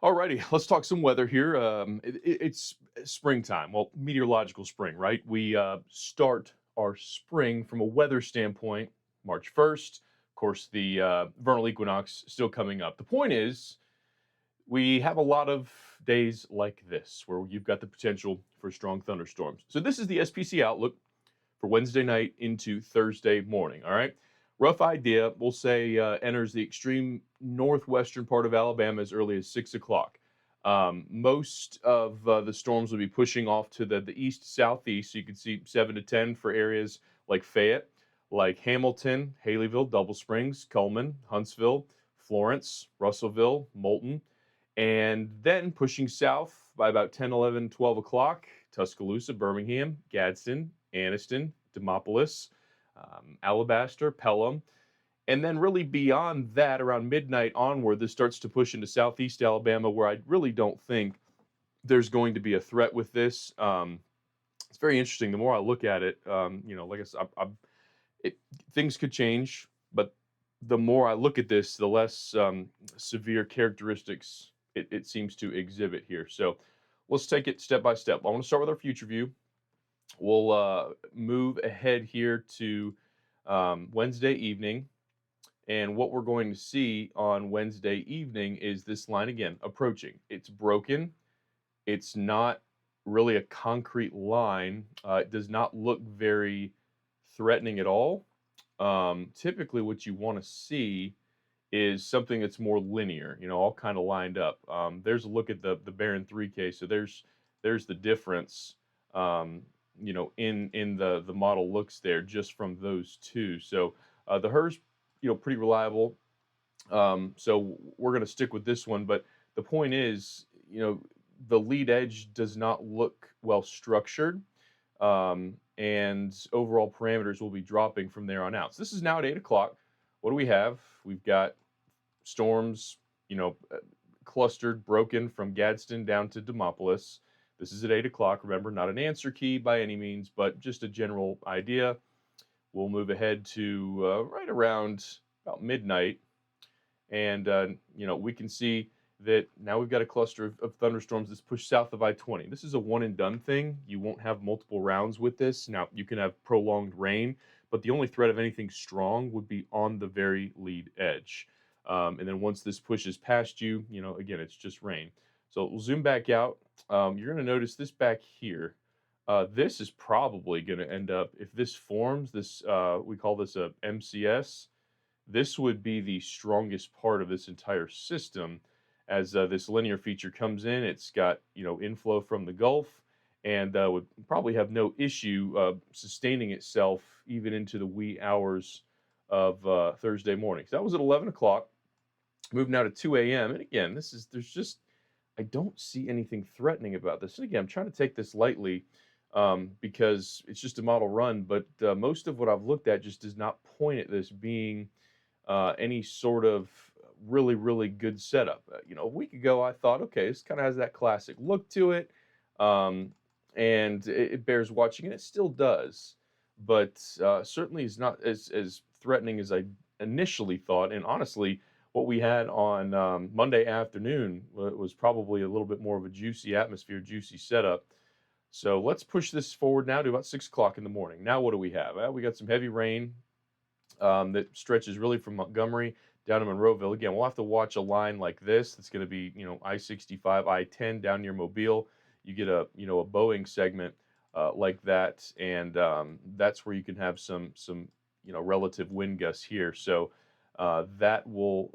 Alrighty, let's talk some weather here. It's springtime. Well, meteorological spring, right? We start our spring from a weather standpoint March 1st. Of course, the vernal equinox still coming up. The point is, we have a lot of days like this where you've got the potential for strong thunderstorms. So, this is the SPC outlook for Wednesday night into Thursday morning. All right. Rough idea, we'll say enters the extreme northwestern part of Alabama as early as 6 o'clock. Most of the storms will be pushing off to the east southeast. So you can see 7 to 10 for areas like Fayette, like Hamilton, Haleyville, Double Springs, Cullman, Huntsville, Florence, Russellville, Moulton, and then pushing south by about 10, 11, 12 o'clock, Tuscaloosa, Birmingham, Gadsden, Anniston, Demopolis, Alabaster, Pelham. And then, really beyond that, around midnight onward, this starts to push into southeast Alabama, where I really don't think there's going to be a threat with this. It's very interesting. The more I look at it, like I said, it, things could change, but the more I look at this, the less severe characteristics it seems to exhibit here. So let's take it step by step. I want to start with our future view. We'll move ahead here to Wednesday evening. And what we're going to see on Wednesday evening is this line again approaching. It's broken. It's not really a concrete line. It does not look very threatening at all. Typically, what you want to see is something that's more linear, all kind of lined up. There's a look at the Baron 3K. So there's the difference, in the model looks there just from those two. So the HERS, pretty reliable. So we're going to stick with this one. But the point is, the lead edge does not look well structured. And overall parameters will be dropping from there on out. So this is now at 8 o'clock. What do we have? We've got storms, clustered, broken from Gadsden down to Demopolis. This is at 8 o'clock. Remember, not an answer key by any means, but just a general idea. We'll move ahead to right around about midnight. And, we can see that now we've got a cluster of thunderstorms that's pushed south of I-20. This is a one and done thing. You won't have multiple rounds with this. Now, you can have prolonged rain, but the only threat of anything strong would be on the very lead edge. And then once this pushes past you, again, it's just rain. So we'll zoom back out. You're going to notice this back here. This is probably going to end up, if this forms, we call this a MCS. This would be the strongest part of this entire system. As this linear feature comes in, it's got inflow from the Gulf, and would probably have no issue sustaining itself even into the wee hours of Thursday morning. So that was at 11 o'clock. Moving now to 2 a.m. And again, I don't see anything threatening about this. And again, I'm trying to take this lightly because it's just a model run, but most of what I've looked at just does not point at this being any sort of really, really good setup. A week ago, I thought, okay, this kind of has that classic look to it, and it bears watching, and it still does, but certainly is not as threatening as I initially thought. And honestly, what we had on Monday afternoon was probably a little bit more of a juicy atmosphere, juicy setup. So let's push this forward now to about 6 o'clock in the morning. Now, what do we have? We got some heavy rain that stretches really from Montgomery down to Monroeville. Again, we'll have to watch a line like this. It's going to be, I-65, I-10 down near Mobile. You get a Boeing segment like that, and that's where you can have some relative wind gusts here. So that will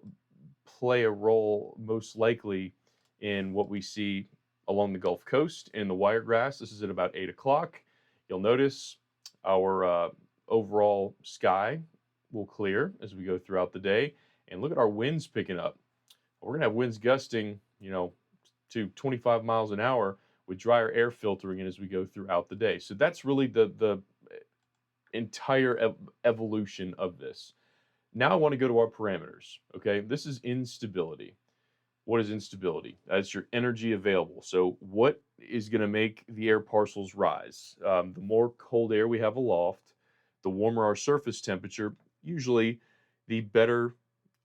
play a role most likely in what we see along the Gulf Coast in the Wiregrass. This is at about 8 o'clock. You'll notice our overall sky will clear as we go throughout the day. And look at our winds picking up. We're going to have winds gusting, to 25 miles an hour with drier air filtering in as we go throughout the day. So that's really the entire evolution of this. Now I want to go to our parameters. Okay, this is instability. What is instability? That's your energy available. So what is going to make the air parcels rise? The more cold air we have aloft, the warmer our surface temperature, usually the better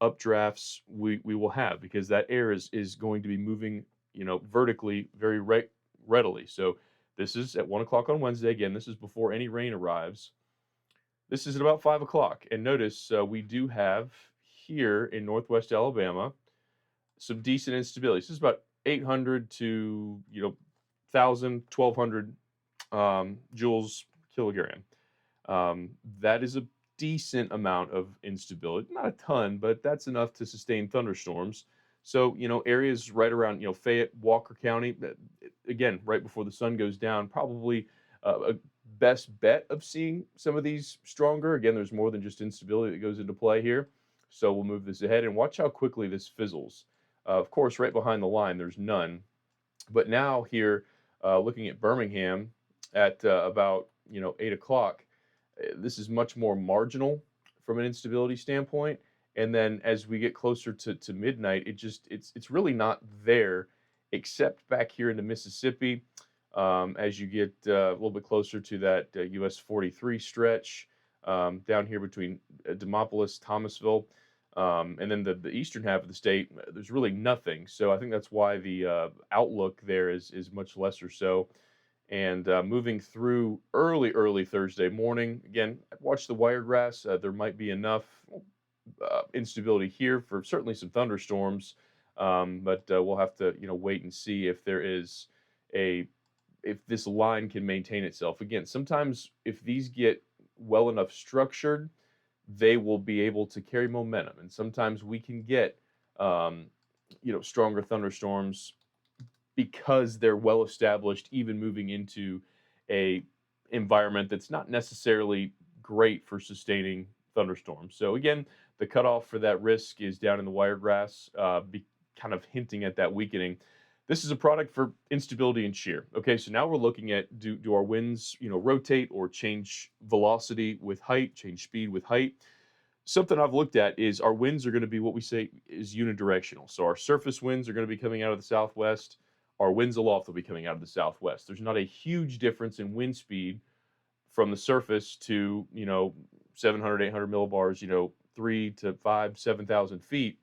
updrafts we will have, because that air is going to be moving, vertically very readily. So this is at 1 o'clock on Wednesday. Again, this is before any rain arrives. This is at about 5 o'clock. And notice we do have here in Northwest Alabama some decent instability. This is about 800 to 1,000, 1,200 joules kilogram. That is a decent amount of instability. Not a ton, but that's enough to sustain thunderstorms. So, areas right around, Fayette, Walker County, again, right before the sun goes down, probably a best bet of seeing some of these stronger. Again, there's more than just instability that goes into play here. So we'll move this ahead and watch how quickly this fizzles. Of course, right behind the line, there's none. But now here, looking at Birmingham at about 8 o'clock, this is much more marginal from an instability standpoint. And then as we get closer to midnight, it's really not there, except back here into Mississippi. As you get a little bit closer to that US 43 stretch, down here between Demopolis, Thomasville, and then the eastern half of the state, there's really nothing. So I think that's why the outlook there is much lesser so. And moving through early Thursday morning, again, watch the wiregrass. There might be enough instability here for certainly some thunderstorms, but we'll have to wait and see if there is if this line can maintain itself. Again, sometimes if these get well enough structured, they will be able to carry momentum, and sometimes we can get stronger thunderstorms because they're well established, even moving into a environment that's not necessarily great for sustaining thunderstorms. So again, the cutoff for that risk is down in the wiregrass, kind of hinting at that weakening. This is a product for instability and shear. Okay, so now we're looking at do our winds rotate or change velocity with height, change speed with height. Something I've looked at is our winds are going to be what we say is unidirectional. So our surface winds are going to be coming out of the southwest. Our winds aloft will be coming out of the southwest. There's not a huge difference in wind speed from the surface to 700, 800 millibars, 3 to 5, 7,000 feet.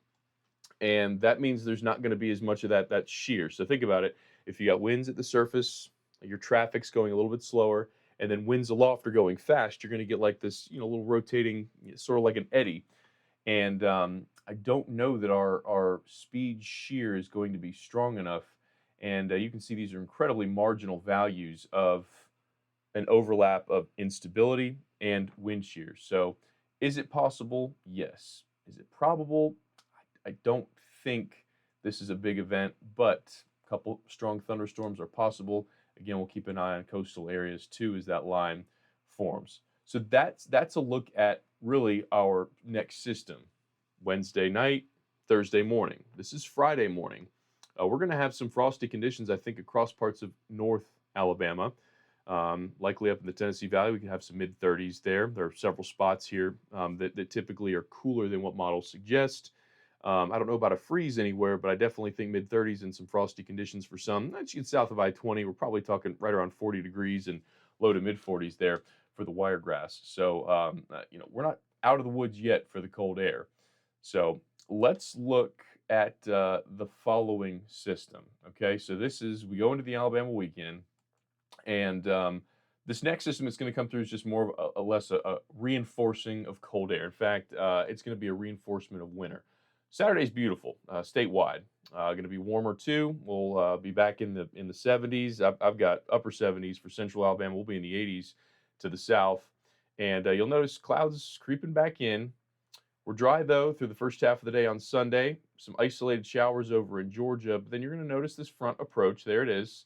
And that means there's not going to be as much of that shear. So think about it. If you got winds at the surface, your traffic's going a little bit slower, and then winds aloft are going fast, you're going to get like this, little rotating, sort of like an eddy. And I don't know that our speed shear is going to be strong enough. And you can see these are incredibly marginal values of an overlap of instability and wind shear. So is it possible? Yes. Is it probable? I don't think this is a big event, but a couple strong thunderstorms are possible. Again, we'll keep an eye on coastal areas too as that line forms. So that's a look at really our next system. Wednesday night, Thursday morning. This is Friday morning. We're going to have some frosty conditions, I think, across parts of North Alabama. Likely up in the Tennessee Valley, we can have some mid-30s there. There are several spots here that typically are cooler than what models suggest. I don't know about a freeze anywhere, but I definitely think mid-30s and some frosty conditions for some. As you get south of I-20, we're probably talking right around 40 degrees and low to mid-40s there for the wiregrass. So, we're not out of the woods yet for the cold air. So let's look at the following system. Okay, so we go into the Alabama weekend, and this next system that's going to come through is just more of a reinforcing of cold air. In fact, it's going to be a reinforcement of winter. Saturday's beautiful, statewide. Going to be warmer too. We'll be back in the 70s. I've got upper 70s for central Alabama. We'll be in the 80s to the south, and you'll notice clouds creeping back in. We're dry though through the first half of the day on Sunday. Some isolated showers over in Georgia, but then you're going to notice this front approach. There it is,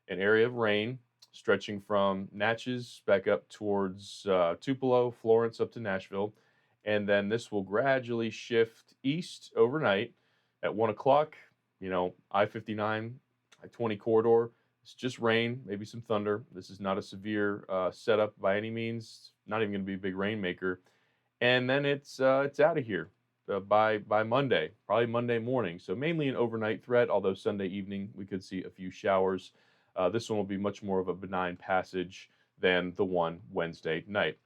an area of rain stretching from Natchez back up towards Tupelo, Florence, up to Nashville. And then this will gradually shift east overnight at 1 o'clock. I-59, I-20 corridor. It's just rain, maybe some thunder. This is not a severe setup by any means. Not even going to be a big rainmaker. And then it's out of here by Monday, probably Monday morning. So mainly an overnight threat, although Sunday evening we could see a few showers. This one will be much more of a benign passage than the one Wednesday night.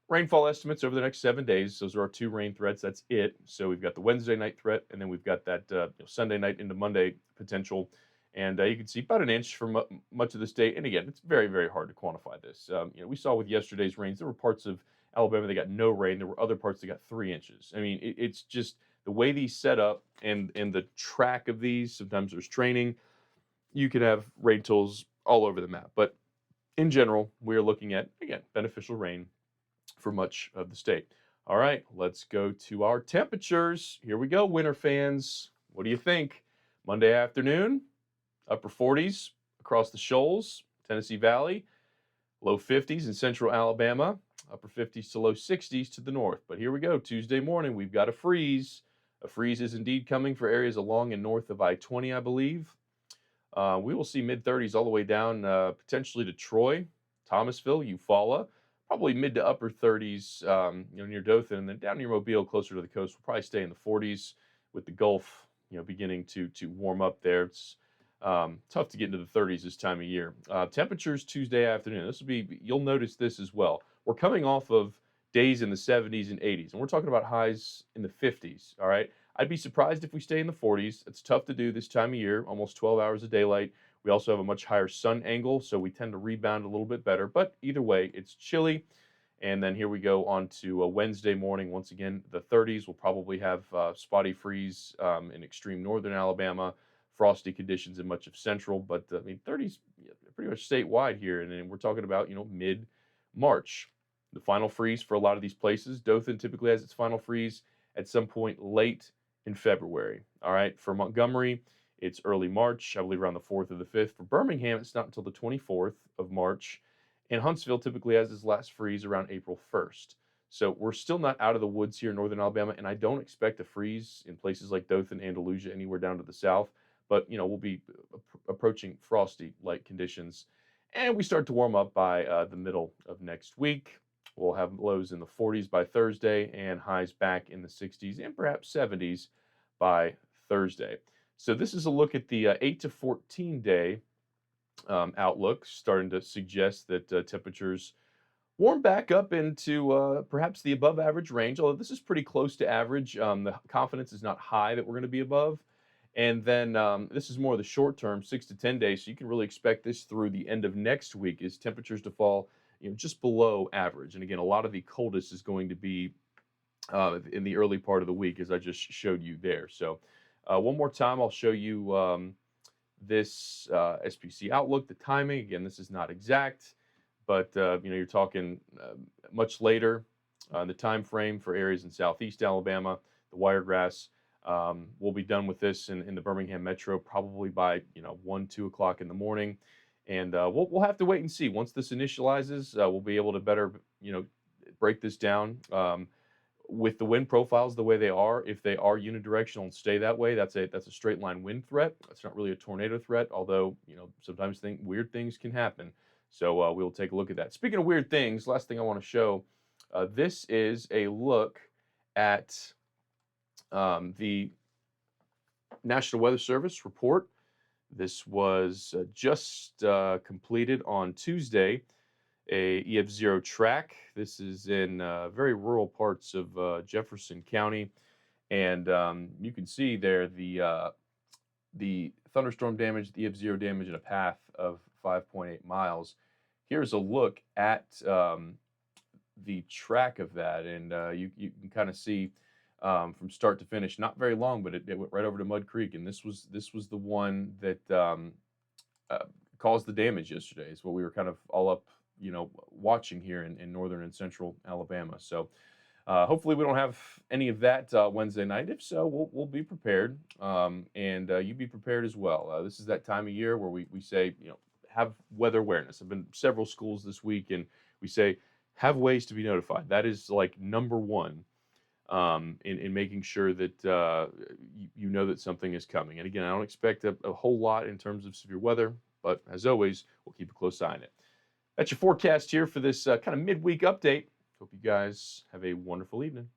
rainfall estimates over the next 7 days. Those are our two rain threats. That's it. So we've got the Wednesday night threat, and then we've got that Sunday night into Monday potential. And you can see about an inch for much of the state. And again, it's very, very hard to quantify this. We saw with yesterday's rains, there were parts of Alabama that got no rain. There were other parts that got 3 inches. I mean, it's just the way these set up and the track of these. Sometimes there's training. You could have rain totals all over the map. But in general, we're looking at, again, beneficial rain for much of the state. All right, let's go to our temperatures. Here we go, winter fans. What do you think? Monday afternoon, upper 40s across the shoals, Tennessee Valley, low 50s in central Alabama, upper 50s to low 60s to the north. But here we go, Tuesday morning, we've got a freeze. A freeze is indeed coming for areas along and north of I-20, I believe. We will see mid-30s all the way down potentially to Troy, Thomasville, Eufaula, probably mid to upper 30s near Dothan, and then down near Mobile closer to the coast. We'll probably stay in the 40s with the Gulf beginning to warm up there. It's tough to get into the 30s this time of year. Temperatures Tuesday afternoon. This will be, you'll notice this as well. We're coming off of days in the 70s and 80s, and we're talking about highs in the 50s, all right? I'd be surprised if we stay in the 40s. It's tough to do this time of year, almost 12 hours of daylight. We also have a much higher sun angle, so we tend to rebound a little bit better. But either way, it's chilly. And then here we go on to a Wednesday morning. Once again, the 30s will probably have spotty freeze in extreme northern Alabama, frosty conditions in much of central. But I mean, 30s pretty much statewide here. And then we're talking about, mid-March. The final freeze for a lot of these places. Dothan typically has its final freeze at some point late in February. All right, for Montgomery, it's early March, I believe around the 4th or the 5th. For Birmingham, it's not until the 24th of March. And Huntsville typically has its last freeze around April 1st. So we're still not out of the woods here in northern Alabama, and I don't expect a freeze in places like Dothan, Andalusia, anywhere down to the south. But, we'll be approaching frosty-like conditions. And we start to warm up by the middle of next week. We'll have lows in the 40s by Thursday and highs back in the 60s and perhaps 70s by Thursday. So this is a look at the 8 to 14 day outlook, starting to suggest that temperatures warm back up into perhaps the above average range, although this is pretty close to average. The confidence is not high that we're going to be above. And then this is more the short term, 6 to 10 days. So you can really expect this through the end of next week is temperatures to fall just below average. And again, a lot of the coldest is going to be in the early part of the week, as I just showed you there. So one more time, I'll show you this SPC outlook, the timing. Again, this is not exact, but you're talking much later the time frame for areas in southeast Alabama, the Wiregrass. We'll be done with this in the Birmingham metro probably by 1, 2 o'clock in the morning. And we'll have to wait and see. Once this initializes, we'll be able to better, break this down. With the wind profiles the way they are, if they are unidirectional and stay that way, that's a straight line wind threat. That's not really a tornado threat, although sometimes weird things can happen. So we'll take a look at that. Speaking of weird things, last thing I want to show, this is a look at the National Weather Service report. This was just completed on Tuesday, a EF0 track. This is in very rural parts of Jefferson County. And you can see there the thunderstorm damage, the EF0 damage in a path of 5.8 miles. Here's a look at the track of that. And you can kind of see from start to finish, not very long, but it went right over to Mud Creek, and this was the one that caused the damage yesterday. Is what we were kind of all up, watching here in northern and central Alabama. So hopefully we don't have any of that Wednesday night. If so, we'll be prepared, and you be prepared as well. This is that time of year where we say, have weather awareness. I've been several schools this week, and we say have ways to be notified. That is like number one. In making sure that you know that something is coming. And again, I don't expect a whole lot in terms of severe weather, but as always, we'll keep a close eye on it. That's your forecast here for this kind of midweek update. Hope you guys have a wonderful evening.